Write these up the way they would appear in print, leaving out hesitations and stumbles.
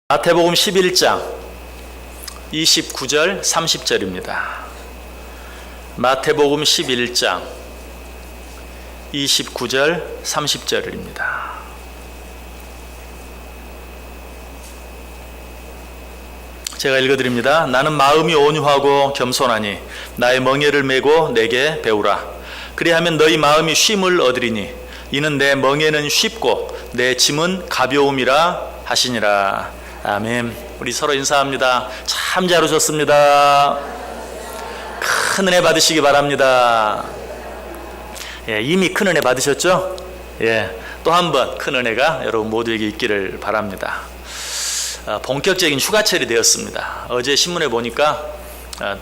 마태복음 11장 29절 30절입니다. 마태복음 11장 29절 30절입니다. 제가 읽어드립니다. 나는 마음이 온유하고 겸손하니 나의 멍에를 메고 내게 배우라. 그리하면 너희 마음이 쉼을 얻으리니 이는 내 멍에는 쉽고 내 짐은 가벼움이라 하시니라. 아멘. 우리 서로 인사합니다. 참 잘 오셨습니다. 큰 은혜 받으시기 바랍니다. 이미 큰 은혜 받으셨죠? 또 한 번 큰 은혜가 여러분 모두에게 있기를 바랍니다. 본격적인 휴가철이 되었습니다. 어제 신문에 보니까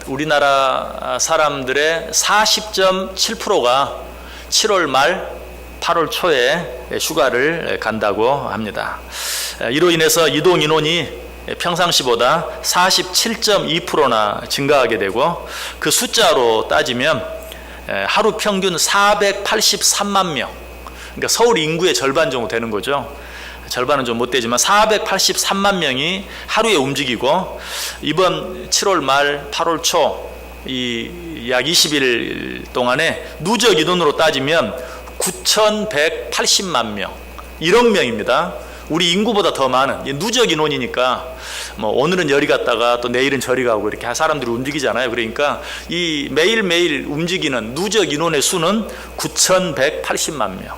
우리나라 사람들의 40.7%가 7월 말 8월 초에 휴가를 간다고 합니다. 이로 인해서 이동 인원이 평상시보다 47.2%나 증가하게 되고 그 숫자로 따지면 하루 평균 483만 명, 그러니까 서울 인구의 절반 정도 되는 거죠. 절반은 좀 못 되지만 483만 명이 하루에 움직이고 이번 7월 말 8월 초 이 약 20일 동안에 누적 인원으로 따지면 9,180만 명, 1억 명입니다. 우리 인구보다 더 많은 누적 인원이니까 뭐 오늘은 여리 갔다가 또 내일은 저리 가고 이렇게 사람들이 움직이잖아요. 그러니까 이 매일매일 움직이는 누적 인원의 수는 9,180만 명.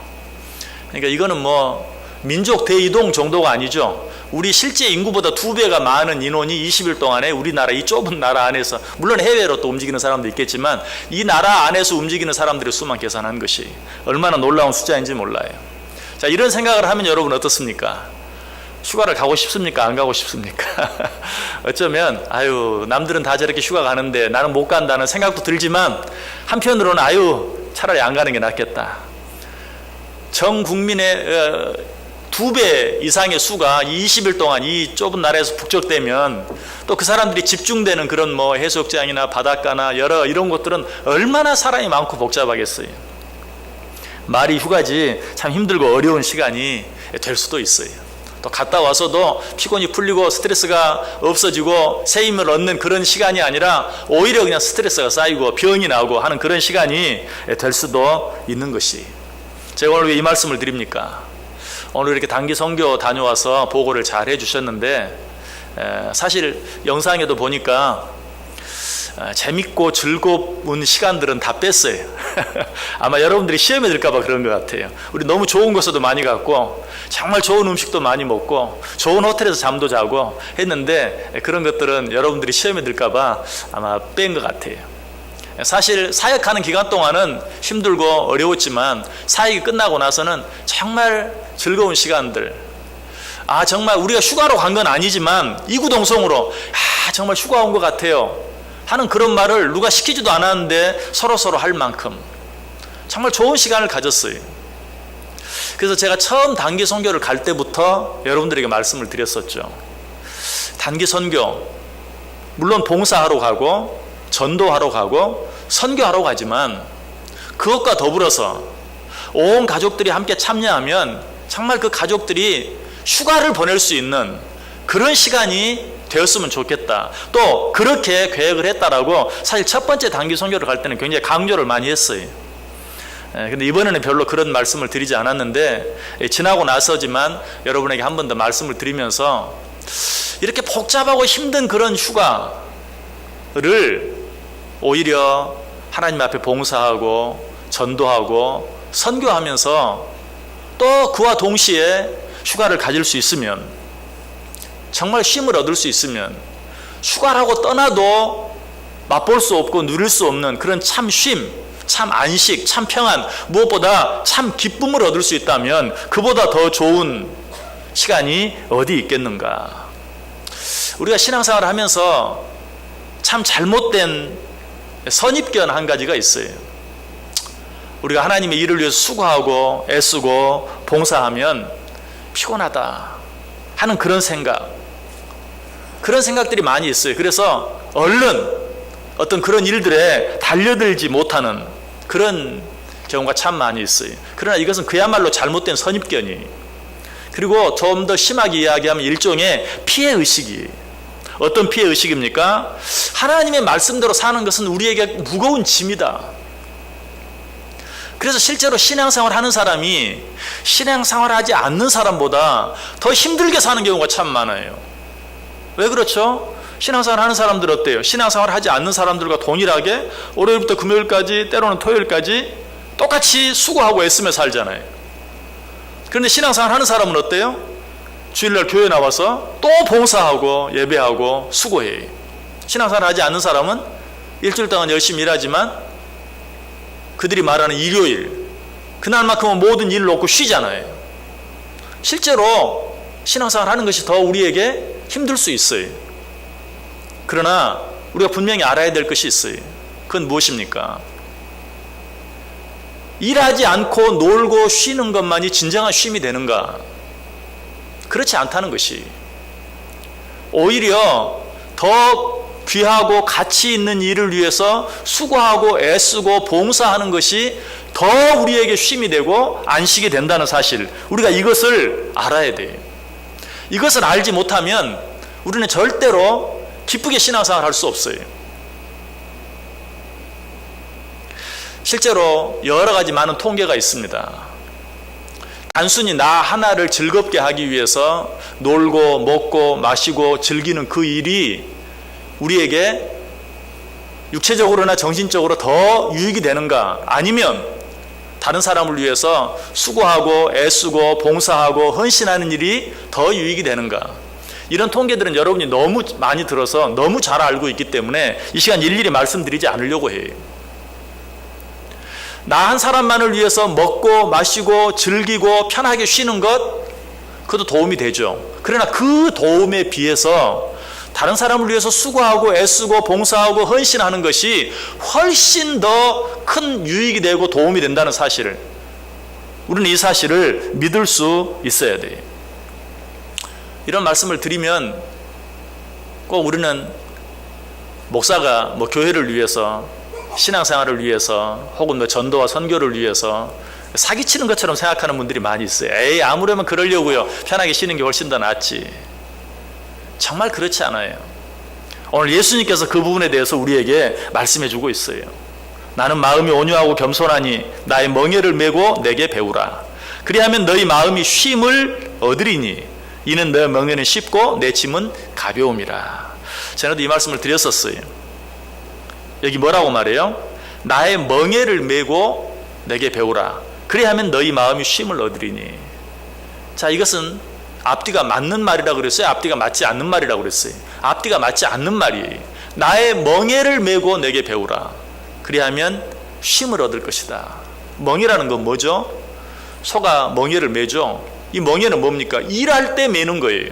그러니까 이거는 뭐 민족 대이동 정도가 아니죠. 우리 실제 인구보다 2배가 많은 인원이 20일 동안에 우리나라 이 좁은 나라 안에서, 물론 해외로 또 움직이는 사람도 있겠지만 이 나라 안에서 움직이는 사람들의 수만 계산한 것이 얼마나 놀라운 숫자인지 몰라요. 자, 이런 생각을 하면 여러분 어떻습니까? 휴가를 가고 싶습니까? 안 가고 싶습니까? 어쩌면 남들은 다 저렇게 휴가 가는데 나는 못 간다는 생각도 들지만 한편으로는 차라리 안 가는 게 낫겠다. 전 국민의 2배 이상의 수가 20일 동안 이 좁은 나라에서 북적대면 또 그 사람들이 집중되는 그런 뭐 해수욕장이나 바닷가나 여러 이런 곳들은 얼마나 사람이 많고 복잡하겠어요. 말이 휴가지 참 힘들고 어려운 시간이 될 수도 있어요. 또 갔다 와서도 피곤이 풀리고 스트레스가 없어지고 새 힘을 얻는 그런 시간이 아니라 오히려 그냥 스트레스가 쌓이고 병이 나고 하는 그런 시간이 될 수도 있는 것이. 제가 오늘 왜 이 말씀을 드립니까? 오늘 이렇게 단기 선교 다녀와서 보고를 잘 해주셨는데 사실 영상에도 보니까 재밌고 즐거운 시간들은 다 뺐어요. 아마 여러분들이 시험에 들까 봐 그런 것 같아요. 우리 너무 좋은 곳에도 많이 갔고 정말 좋은 음식도 많이 먹고 좋은 호텔에서 잠도 자고 했는데 그런 것들은 여러분들이 시험에 들까 봐 아마 뺀 것 같아요. 사실 사역하는 기간 동안은 힘들고 어려웠지만 사역이 끝나고 나서는 정말 즐거운 시간들, 정말 우리가 휴가로 간 건 아니지만 이구동성으로 정말 휴가 온 것 같아요 하는 그런 말을 누가 시키지도 않았는데 서로 할 만큼 정말 좋은 시간을 가졌어요. 그래서 제가 처음 단기 선교를 갈 때부터 여러분들에게 말씀을 드렸었죠. 단기 선교, 물론 봉사하러 가고 전도하러 가고 선교하러 가지만 그것과 더불어서 온 가족들이 함께 참여하면 정말 그 가족들이 휴가를 보낼 수 있는 그런 시간이 되었으면 좋겠다. 또 그렇게 계획을 했다라고 사실 첫 번째 단기 선교를 갈 때는 굉장히 강조를 많이 했어요. 근데 이번에는 별로 그런 말씀을 드리지 않았는데 지나고 나서지만 여러분에게 한 번 더 말씀을 드리면서 이렇게 복잡하고 힘든 그런 휴가를 오히려 하나님 앞에 봉사하고 전도하고 선교하면서 또 그와 동시에 휴가를 가질 수 있으면, 정말 쉼을 얻을 수 있으면 휴가라고 떠나도 맛볼 수 없고 누릴 수 없는 그런 참 쉼, 참 안식, 참 평안, 무엇보다 참 기쁨을 얻을 수 있다면 그보다 더 좋은 시간이 어디 있겠는가. 우리가 신앙생활을 하면서 참 잘못된 선입견 한 가지가 있어요. 우리가 하나님의 일을 위해서 수고하고 애쓰고 봉사하면 피곤하다 하는 그런 생각들이 많이 있어요. 그래서 얼른 어떤 그런 일들에 달려들지 못하는 그런 경우가 참 많이 있어요. 그러나 이것은 그야말로 잘못된 선입견이에요. 그리고 좀 더 심하게 이야기하면 일종의 피해의식이에요. 어떤 피해의식입니까? 하나님의 말씀대로 사는 것은 우리에게 무거운 짐이다. 그래서 실제로 신앙생활 하는 사람이 신앙생활 하지 않는 사람보다 더 힘들게 사는 경우가 참 많아요. 왜 그렇죠? 신앙생활 하는 사람들 어때요? 신앙생활 하지 않는 사람들과 동일하게 월요일부터 금요일까지 때로는 토요일까지 똑같이 수고하고 애쓰며 살잖아요. 그런데 신앙생활 하는 사람은 어때요? 주일날 교회 나와서 또 봉사하고 예배하고 수고해요. 신앙생활 하지 않는 사람은 일주일 동안 열심히 일하지만 그들이 말하는 일요일 그날만큼은 모든 일을 놓고 쉬잖아요. 실제로 신앙생활 하는 것이 더 우리에게 힘들 수 있어요. 그러나 우리가 분명히 알아야 될 것이 있어요. 그건 무엇입니까? 일하지 않고 놀고 쉬는 것만이 진정한 쉼이 되는가? 그렇지 않다는 것이. 오히려 더 귀하고 가치 있는 일을 위해서 수고하고 애쓰고 봉사하는 것이 더 우리에게 쉼이 되고 안식이 된다는 사실, 우리가 이것을 알아야 돼요. 이것을 알지 못하면 우리는 절대로 기쁘게 신앙생활 할 수 없어요. 실제로 여러 가지 많은 통계가 있습니다. 단순히 나 하나를 즐겁게 하기 위해서 놀고 먹고 마시고 즐기는 그 일이 우리에게 육체적으로나 정신적으로 더 유익이 되는가? 아니면 다른 사람을 위해서 수고하고 애쓰고 봉사하고 헌신하는 일이 더 유익이 되는가? 이런 통계들은 여러분이 너무 많이 들어서 너무 잘 알고 있기 때문에 이 시간 일일이 말씀드리지 않으려고 해요. 나 한 사람만을 위해서 먹고 마시고 즐기고 편하게 쉬는 것, 그것도 도움이 되죠. 그러나 그 도움에 비해서 다른 사람을 위해서 수고하고 애쓰고 봉사하고 헌신하는 것이 훨씬 더 큰 유익이 되고 도움이 된다는 사실을, 우리는 이 사실을 믿을 수 있어야 돼요. 이런 말씀을 드리면 꼭 우리는 목사가 교회를 위해서, 신앙생활을 위해서, 혹은 전도와 선교를 위해서 사기치는 것처럼 생각하는 분들이 많이 있어요. 에이, 아무려면 그러려고요. 편하게 쉬는 게 훨씬 더 낫지. 정말 그렇지 않아요. 오늘 예수님께서 그 부분에 대해서 우리에게 말씀해 주고 있어요. 나는 마음이 온유하고 겸손하니 나의 멍에를 메고 내게 배우라. 그리하면 너희 마음이 쉼을 얻으리니 이는 너의 멍에는 쉽고 내 짐은 가벼움이라. 전에도 이 말씀을 드렸었어요. 여기 뭐라고 말해요? 나의 멍에를 메고 내게 배우라. 그리하면 너희 마음이 쉼을 얻으리니. 자, 이것은 앞뒤가 맞는 말이라고 그랬어요? 앞뒤가 맞지 않는 말이라고 그랬어요? 앞뒤가 맞지 않는 말이에요. 나의 멍에를 메고 내게 배우라. 그리하면 쉼을 얻을 것이다. 멍이라는 건 뭐죠? 소가 멍에를 메죠. 이 멍에는 뭡니까? 일할 때 메는 거예요.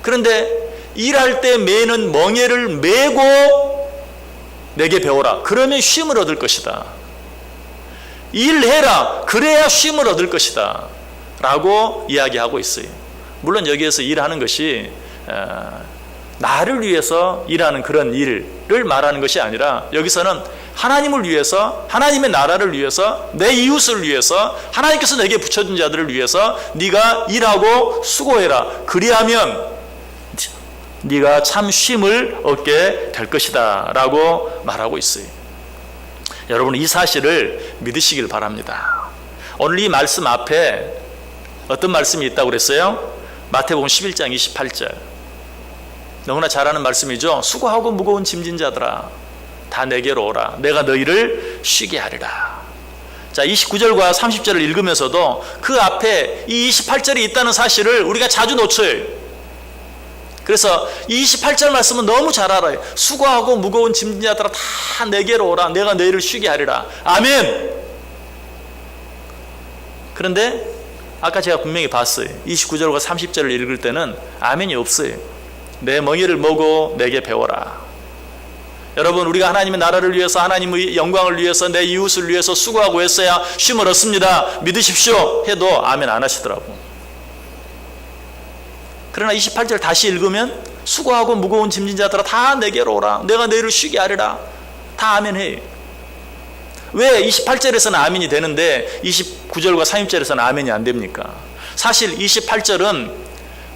그런데 일할 때 메는 멍에를 메고 내게 배워라. 그러면 쉼을 얻을 것이다. 일해라. 그래야 쉼을 얻을 것이다. 라고 이야기하고 있어요. 물론 여기에서 일하는 것이 나를 위해서 일하는 그런 일을 말하는 것이 아니라 여기서는 하나님을 위해서, 하나님의 나라를 위해서, 내 이웃을 위해서, 하나님께서 내게 붙여준 자들을 위해서 네가 일하고 수고해라. 그리하면 네가 참 쉼을 얻게 될 것이다 라고 말하고 있어요. 여러분, 이 사실을 믿으시길 바랍니다. 오늘 이 말씀 앞에 어떤 말씀이 있다고 그랬어요? 마태복음 11장 28절. 너무나 잘 아는 말씀이죠. 수고하고 무거운 짐진 자들아 다 내게로 오라. 내가 너희를 쉬게 하리라. 자, 29절과 30절을 읽으면서도 그 앞에 이 28절이 있다는 사실을 우리가 자주 놓쳐요. 그래서 이 28절 말씀은 너무 잘 알아요. 수고하고 무거운 짐진 자들아 다 내게로 오라. 내가 너희를 쉬게 하리라. 아멘. 그런데 아까 제가 분명히 봤어요. 29절과 30절을 읽을 때는 아멘이 없어요. 내 멍에를 메고 내게 배워라. 여러분, 우리가 하나님의 나라를 위해서, 하나님의 영광을 위해서, 내 이웃을 위해서 수고하고 했어야 쉼을 얻습니다. 믿으십시오 해도 아멘 안 하시더라고. 그러나 28절 다시 읽으면 수고하고 무거운 짐진 자들아 다 내게로 오라. 내가 너희를 쉬게 하리라. 다 아멘 해요. 왜 28절에서는 아멘이 되는데 29절과 30절에서는 아멘이 안 됩니까? 사실 28절은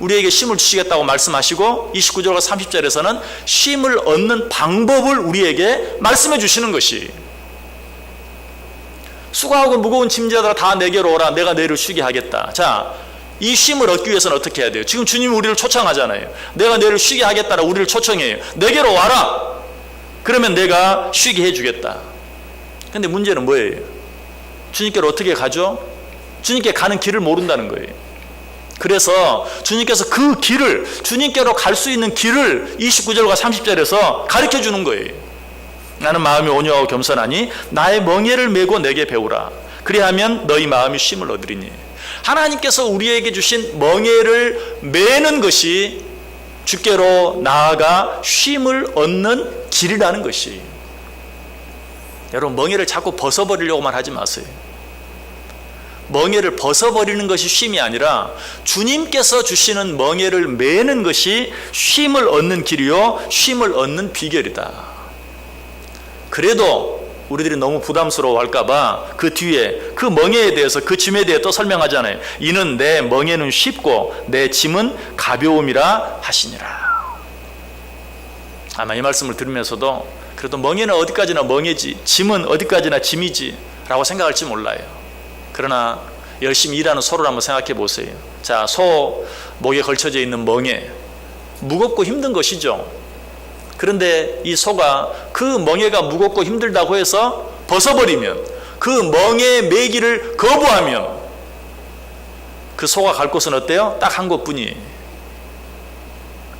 우리에게 쉼을 주시겠다고 말씀하시고 29절과 30절에서는 쉼을 얻는 방법을 우리에게 말씀해 주시는 것이, 수고하고 무거운 짐자들아 다 내게로 오라, 내가 너희를 쉬게 하겠다. 자, 이 쉼을 얻기 위해서는 어떻게 해야 돼요? 지금 주님이 우리를 초청하잖아요. 내가 너희를 쉬게 하겠다라 우리를 초청해요. 내게로 와라. 그러면 내가 쉬게 해주겠다. 근데 문제는 뭐예요? 주님께로 어떻게 가죠? 주님께 가는 길을 모른다는 거예요. 그래서 주님께서 그 길을, 주님께로 갈 수 있는 길을 29절과 30절에서 가르쳐 주는 거예요. 나는 마음이 온유하고 겸손하니 나의 멍에를 메고 내게 배우라. 그리하면 너희 마음이 쉼을 얻으리니. 하나님께서 우리에게 주신 멍에를 메는 것이 주께로 나아가 쉼을 얻는 길이라는 것이. 여러분, 멍에를 자꾸 벗어버리려고만 하지 마세요. 멍에를 벗어버리는 것이 쉼이 아니라 주님께서 주시는 멍에를 메는 것이 쉼을 얻는 길이요, 쉼을 얻는 비결이다. 그래도 우리들이 너무 부담스러워할까봐 그 뒤에 그 멍에에 대해서, 그 짐에 대해 또 설명하잖아요. 이는 내 멍에는 쉽고 내 짐은 가벼움이라 하시니라. 아마 이 말씀을 들으면서도 그래도 멍에는 어디까지나 멍에지, 짐은 어디까지나 짐이지 라고 생각할지 몰라요. 그러나 열심히 일하는 소를 한번 생각해 보세요. 자, 소 목에 걸쳐져 있는 멍에, 무겁고 힘든 것이죠. 그런데 이 소가 그 멍에가 무겁고 힘들다고 해서 벗어버리면, 그 멍에 매기를 거부하면 그 소가 갈 곳은 어때요? 딱 한 곳뿐이에요.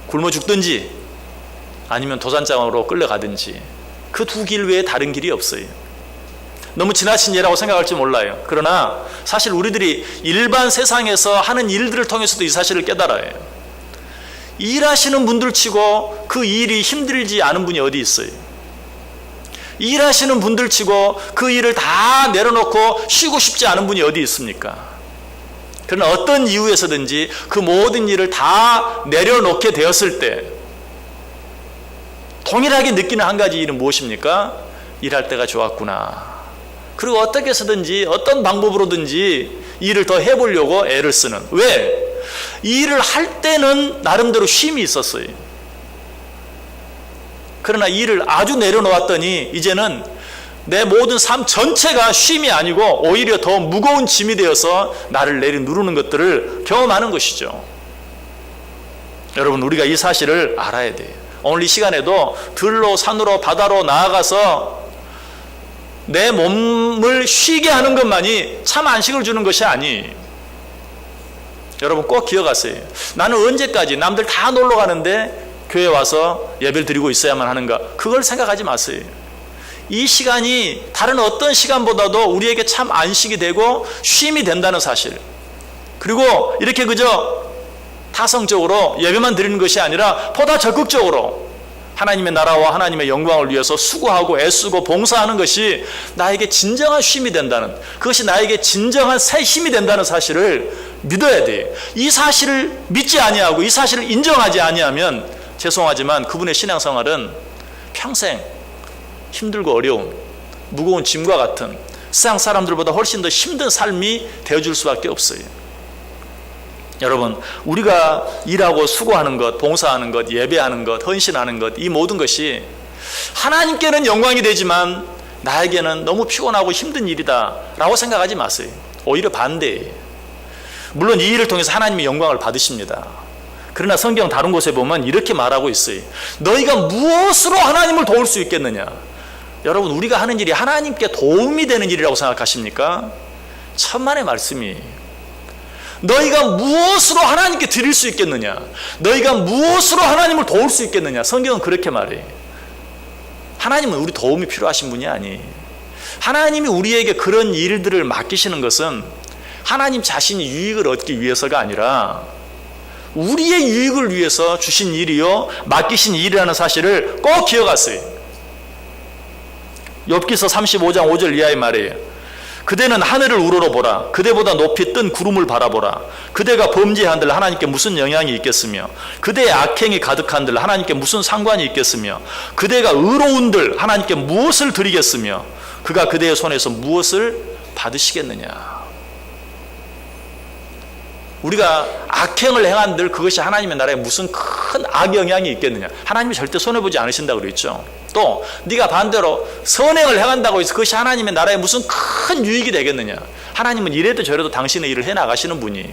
굶어 죽든지 아니면 도산장으로 끌려가든지, 그 두 길 외에 다른 길이 없어요. 너무 지나친 예라고 생각할지 몰라요. 그러나 사실 우리들이 일반 세상에서 하는 일들을 통해서도 이 사실을 깨달아요. 일하시는 분들 치고 그 일이 힘들지 않은 분이 어디 있어요? 일하시는 분들 치고 그 일을 다 내려놓고 쉬고 싶지 않은 분이 어디 있습니까? 그러나 어떤 이유에서든지 그 모든 일을 다 내려놓게 되었을 때 동일하게 느끼는 한 가지 일은 무엇입니까? 일할 때가 좋았구나. 그리고 어떻게 해서든지 어떤 방법으로든지 일을 더 해보려고 애를 쓰는. 왜? 일을 할 때는 나름대로 쉼이 있었어요. 그러나 일을 아주 내려놓았더니 이제는 내 모든 삶 전체가 쉼이 아니고 오히려 더 무거운 짐이 되어서 나를 내려누르는 것들을 경험하는 것이죠. 여러분, 우리가 이 사실을 알아야 돼요. 오늘 이 시간에도 들로, 산으로, 바다로 나아가서 내 몸을 쉬게 하는 것만이 참 안식을 주는 것이 아니에요. 여러분 꼭 기억하세요. 나는 언제까지 남들 다 놀러 가는데 교회 와서 예배를 드리고 있어야만 하는가? 그걸 생각하지 마세요. 이 시간이 다른 어떤 시간보다도 우리에게 참 안식이 되고 쉼이 된다는 사실. 그리고 이렇게 그저 타성적으로 예배만 드리는 것이 아니라 보다 적극적으로 하나님의 나라와 하나님의 영광을 위해서 수고하고 애쓰고 봉사하는 것이 나에게 진정한 쉼이 된다는, 그것이 나에게 진정한 새 힘이 된다는 사실을 믿어야 돼요. 이 사실을 믿지 아니하고 이 사실을 인정하지 아니하면 죄송하지만 그분의 신앙생활은 평생 힘들고 어려운 무거운 짐과 같은 세상 사람들보다 훨씬 더 힘든 삶이 되어줄 수밖에 없어요. 여러분, 우리가 일하고 수고하는 것, 봉사하는 것, 예배하는 것, 헌신하는 것, 이 모든 것이 하나님께는 영광이 되지만 나에게는 너무 피곤하고 힘든 일이다 라고 생각하지 마세요. 오히려 반대예요. 물론 이 일을 통해서 하나님의 영광을 받으십니다. 그러나 성경 다른 곳에 보면 이렇게 말하고 있어요. 너희가 무엇으로 하나님을 도울 수 있겠느냐? 여러분, 우리가 하는 일이 하나님께 도움이 되는 일이라고 생각하십니까? 천만의 말씀이. 너희가 무엇으로 하나님께 드릴 수 있겠느냐? 너희가 무엇으로 하나님을 도울 수 있겠느냐? 성경은 그렇게 말해요. 하나님은 우리 도움이 필요하신 분이 아니에요. 하나님이 우리에게 그런 일들을 맡기시는 것은 하나님 자신이 유익을 얻기 위해서가 아니라 우리의 유익을 위해서 주신 일이요, 맡기신 일이라는 사실을 꼭 기억하세요. 욥기서 35장 5절 이하의 말이에요. 그대는 하늘을 우러러보라. 그대보다 높이 뜬 구름을 바라보라. 그대가 범죄한들 하나님께 무슨 영향이 있겠으며, 그대의 악행이 가득한들 하나님께 무슨 상관이 있겠으며, 그대가 의로운들 하나님께 무엇을 드리겠으며, 그가 그대의 손에서 무엇을 받으시겠느냐. 우리가 악행을 행한들 그것이 하나님의 나라에 무슨 큰 악영향이 있겠느냐. 하나님이 절대 손해보지 않으신다고 그랬죠. 또 네가 반대로 선행을 행한다고 해서 그것이 하나님의 나라에 무슨 큰 유익이 되겠느냐. 하나님은 이래도 저래도 당신의 일을 해나가시는 분이,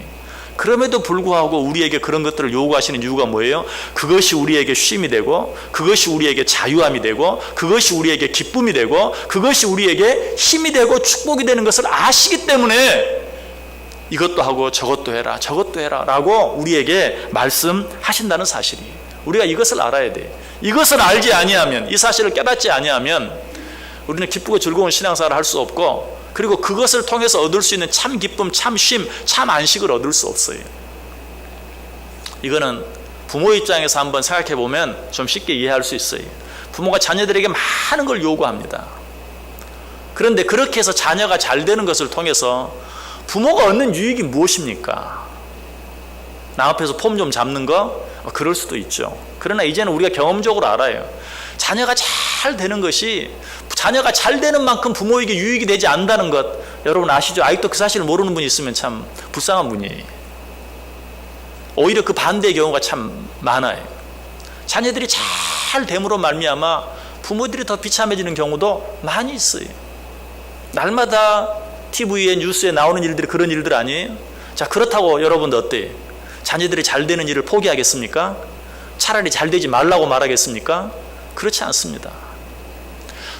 그럼에도 불구하고 우리에게 그런 것들을 요구하시는 이유가 뭐예요? 그것이 우리에게 쉼이 되고, 그것이 우리에게 자유함이 되고, 그것이 우리에게 기쁨이 되고, 그것이 우리에게 힘이 되고 축복이 되는 것을 아시기 때문에 이것도 하고 저것도 해라, 저것도 해라 라고 우리에게 말씀하신다는 사실이, 우리가 이것을 알아야 돼. 이것을 알지 아니하면, 이 사실을 깨닫지 아니하면 우리는 기쁘고 즐거운 신앙생활을 할 수 없고, 그리고 그것을 통해서 얻을 수 있는 참 기쁨, 참 쉼, 참 안식을 얻을 수 없어요. 이거는 부모 입장에서 한번 생각해 보면 좀 쉽게 이해할 수 있어요. 부모가 자녀들에게 많은 걸 요구합니다. 그런데 그렇게 해서 자녀가 잘 되는 것을 통해서 부모가 얻는 유익이 무엇입니까? 남 앞에서 폼 좀 잡는 거? 그럴 수도 있죠. 그러나 이제는 우리가 경험적으로 알아요. 자녀가 잘 되는 것이, 자녀가 잘 되는 만큼 부모에게 유익이 되지 않는다는 것, 여러분 아시죠? 아직도 그 사실을 모르는 분이 있으면 참 불쌍한 분이에요. 오히려 그 반대의 경우가 참 많아요. 자녀들이 잘 됨으로 말미암아 부모들이 더 비참해지는 경우도 많이 있어요. 날마다 TV에 뉴스에 나오는 일들이 그런 일들 아니에요? 자, 그렇다고 여러분도 어때요? 자녀들이 잘 되는 일을 포기하겠습니까? 차라리 잘 되지 말라고 말하겠습니까? 그렇지 않습니다.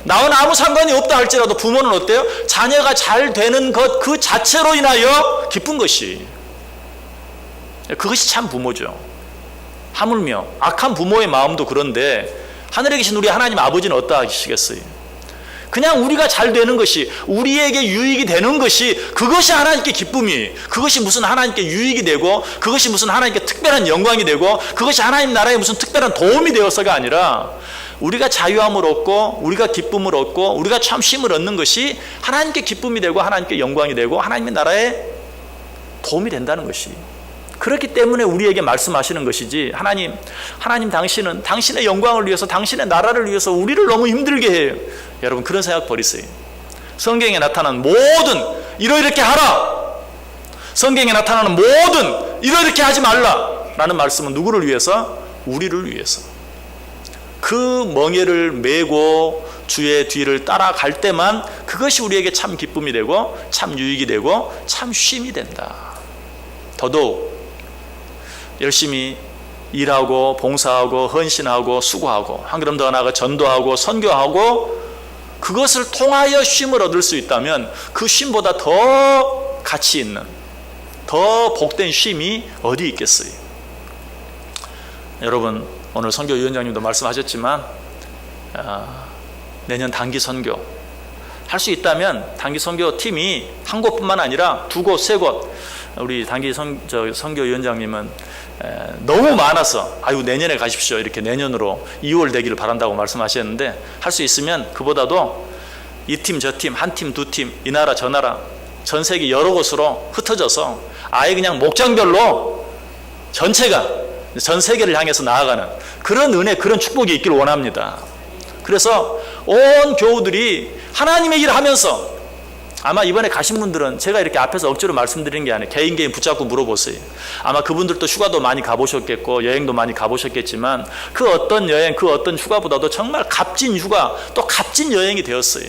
나와는 아무 상관이 없다 할지라도 부모는 어때요? 자녀가 잘 되는 것 그 자체로 인하여 기쁜 것이, 그것이 참 부모죠. 하물며 악한 부모의 마음도 그런데 하늘에 계신 우리 하나님 아버지는 어떠하시겠어요? 그냥 우리가 잘 되는 것이, 우리에게 유익이 되는 것이, 그것이 하나님께 기쁨이, 그것이 무슨 하나님께 유익이 되고, 그것이 무슨 하나님께 특별한 영광이 되고, 그것이 하나님 나라에 무슨 특별한 도움이 되어서가 아니라 우리가 자유함을 얻고, 우리가 기쁨을 얻고, 우리가 참 쉼을 얻는 것이 하나님께 기쁨이 되고, 하나님께 영광이 되고, 하나님의 나라에 도움이 된다는 것이, 그렇기 때문에 우리에게 말씀하시는 것이지, 하나님 당신은 당신의 영광을 위해서, 당신의 나라를 위해서 우리를 너무 힘들게 해요. 여러분, 그런 생각 버리세요. 성경에 나타나는 모든 이렇게 하라, 성경에 나타나는 모든 이렇게 하지 말라 라는 말씀은 누구를 위해서? 우리를 위해서. 그 멍에를 메고 주의 뒤를 따라갈 때만 그것이 우리에게 참 기쁨이 되고, 참 유익이 되고, 참 쉼이 된다. 더더욱 열심히 일하고 봉사하고 헌신하고 수고하고, 한 걸음 더 나아가 전도하고 선교하고, 그것을 통하여 쉼을 얻을 수 있다면 그 쉼보다 더 가치 있는, 더 복된 쉼이 어디 있겠어요? 여러분, 오늘 선교위원장님도 말씀하셨지만 내년 단기 선교 할 수 있다면 단기 선교 팀이 한 곳뿐만 아니라 두 곳, 세 곳, 우리 단기 선교위원장님은 너무 많아서 아유 내년에 가십시오, 이렇게 내년으로 2월 되기를 바란다고 말씀하셨는데, 할 수 있으면 그보다도 이 팀 저 팀, 한 팀 두 팀, 이 나라 저 나라, 전 세계 여러 곳으로 흩어져서 아예 그냥 목장별로 전체가 전 세계를 향해서 나아가는 그런 은혜, 그런 축복이 있기를 원합니다. 그래서 온 교우들이 하나님의 일을 하면서, 아마 이번에 가신 분들은 제가 이렇게 앞에서 억지로 말씀드리는 게 아니에요. 개인 붙잡고 물어보세요. 아마 그분들도 휴가도 많이 가보셨겠고 여행도 많이 가보셨겠지만 그 어떤 여행, 그 어떤 휴가보다도 정말 값진 휴가, 또 값진 여행이 되었어요.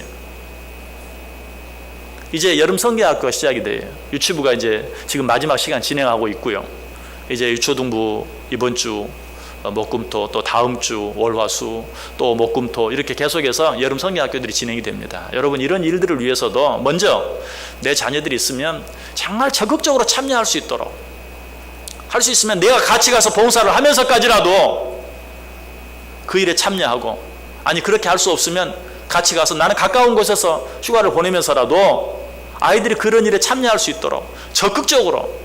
이제 여름 성경학교가 시작이 돼요. 유치부가 이제 지금 마지막 시간 진행하고 있고요. 이제 유초등부 이번 주 목금토, 또 다음 주 월화수, 또 목금토, 이렇게 계속해서 여름 성경학교들이 진행이 됩니다. 여러분, 이런 일들을 위해서도 먼저 내 자녀들이 있으면 정말 적극적으로 참여할 수 있도록, 할 수 있으면 내가 같이 가서 봉사를 하면서까지라도 그 일에 참여하고, 아니 그렇게 할 수 없으면 같이 가서 나는 가까운 곳에서 휴가를 보내면서라도 아이들이 그런 일에 참여할 수 있도록 적극적으로,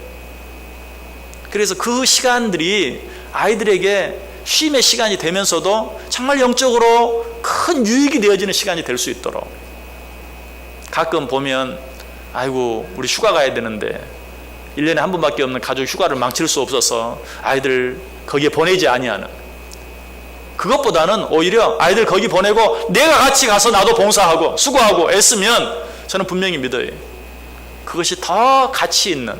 그래서 그 시간들이 아이들에게 쉼의 시간이 되면서도 정말 영적으로 큰 유익이 되어지는 시간이 될 수 있도록. 가끔 보면 아이고 우리 휴가 가야 되는데 1년에 한 번밖에 없는 가족 휴가를 망칠 수 없어서 아이들 거기에 보내지 아니하는, 그것보다는 오히려 아이들 거기 보내고 내가 같이 가서 나도 봉사하고 수고하고 애쓰면 저는 분명히 믿어요. 그것이 더 가치 있는,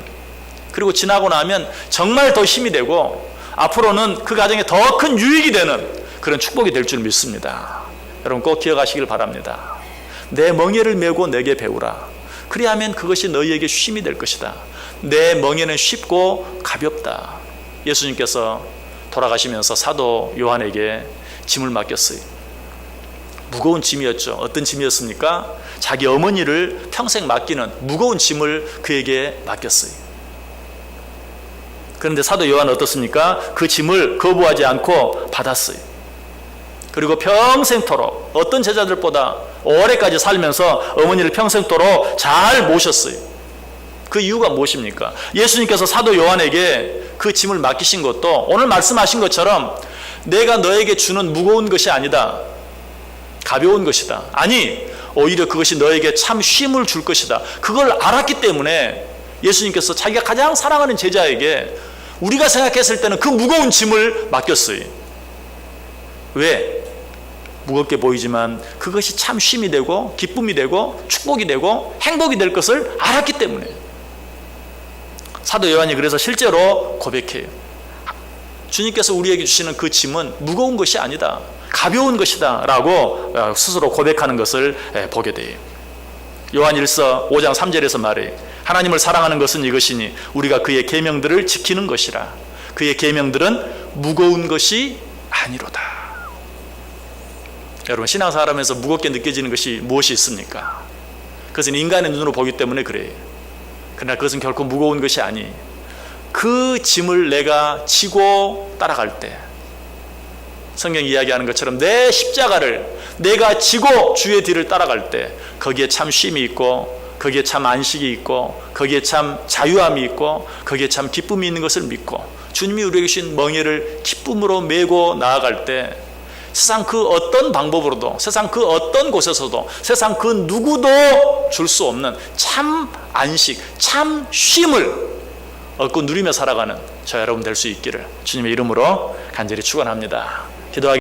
그리고 지나고 나면 정말 더 힘이 되고 앞으로는 그 가정에 더 큰 유익이 되는 그런 축복이 될 줄 믿습니다. 여러분 꼭 기억하시길 바랍니다. 내 멍에를 메고 내게 배우라. 그리하면 그것이 너희에게 쉼이 될 것이다. 내 멍에는 쉽고 가볍다. 예수님께서 돌아가시면서 사도 요한에게 짐을 맡겼어요. 무거운 짐이었죠. 어떤 짐이었습니까? 자기 어머니를 평생 맡기는 무거운 짐을 그에게 맡겼어요. 그런데 사도 요한은 어떻습니까? 그 짐을 거부하지 않고 받았어요. 그리고 평생토록 어떤 제자들보다 오래까지 살면서 어머니를 평생토록 잘 모셨어요. 그 이유가 무엇입니까? 예수님께서 사도 요한에게 그 짐을 맡기신 것도 오늘 말씀하신 것처럼 내가 너에게 주는 무거운 것이 아니다. 가벼운 것이다. 아니, 오히려 그것이 너에게 참 쉼을 줄 것이다. 그걸 알았기 때문에 예수님께서 자기가 가장 사랑하는 제자에게 우리가 생각했을 때는 그 무거운 짐을 맡겼어요. 왜? 무겁게 보이지만 그것이 참 쉼이 되고 기쁨이 되고 축복이 되고 행복이 될 것을 알았기 때문에. 사도 요한이 그래서 실제로 고백해요. 주님께서 우리에게 주시는 그 짐은 무거운 것이 아니다. 가벼운 것이다 라고 스스로 고백하는 것을 보게 돼요. 요한 1서 5장 3절에서 말해 하나님을 사랑하는 것은 이것이니 우리가 그의 계명들을 지키는 것이라. 그의 계명들은 무거운 것이 아니로다. 여러분 신앙생활하면서 무겁게 느껴지는 것이 무엇이 있습니까? 그것은 인간의 눈으로 보기 때문에 그래요. 그러나 그것은 결코 무거운 것이 아니. 그 짐을 내가 지고 따라갈 때 성경이 이야기하는 것처럼 내 십자가를 내가 지고 주의 뒤를 따라갈 때 거기에 참 쉼이 있고 거기에 참 안식이 있고 거기에 참 자유함이 있고 거기에 참 기쁨이 있는 것을 믿고 주님이 우리에게 주신 멍에를 기쁨으로 메고 나아갈 때 세상 그 어떤 방법으로도 세상 그 어떤 곳에서도 세상 그 누구도 줄 수 없는 참 안식, 참 쉼을 얻고 누리며 살아가는 저 여러분 될 수 있기를 주님의 이름으로 간절히 축원합니다. 기도하기